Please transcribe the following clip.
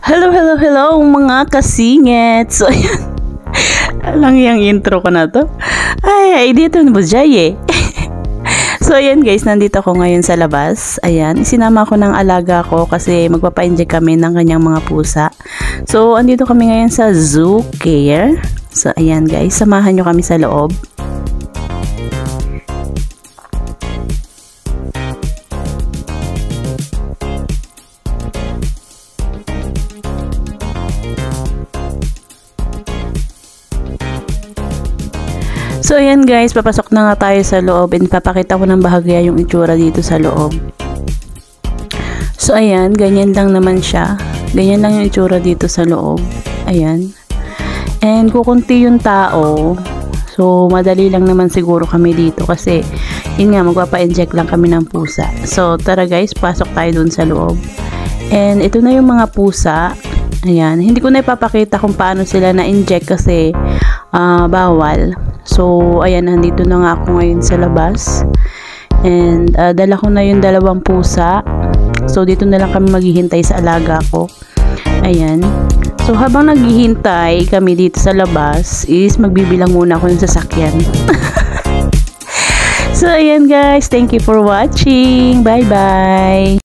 Hello, hello, hello mga kasingit. So, ayan. Lang yung intro ko na to. Ay, dito na mo dyan eh. So, ayan guys, nandito ako ngayon sa labas. Ayan, isinama ko ng alaga ko kasi magpapa-inject kami ng kanyang mga pusa. So, andito kami ngayon sa Zoo Care. So, ayan guys, samahan nyo kami sa loob. So ayan guys, papasok na nga tayo sa loob and papakita ko ng bahagya yung itsura dito sa loob. So ayan, ganyan lang naman siya. Ganyan lang yung itsura dito sa loob. Ayan. And kukunti yung tao. So madali lang naman siguro kami dito kasi yun nga, magpapa-inject lang kami ng pusa. So tara guys, pasok tayo dun sa loob. And ito na yung mga pusa. Ayan, hindi ko na ipapakita kung paano sila na-inject kasi bawal. So, ayan, nandito na nga ako ngayon sa labas. And, dala ko na yung 2 pusa. So, dito na lang kami maghihintay sa alaga ko. Ayan. So, habang naghihintay kami dito sa labas, is magbibilang muna ako ng sasakyan. So, ayan guys. Thank you for watching. Bye-bye.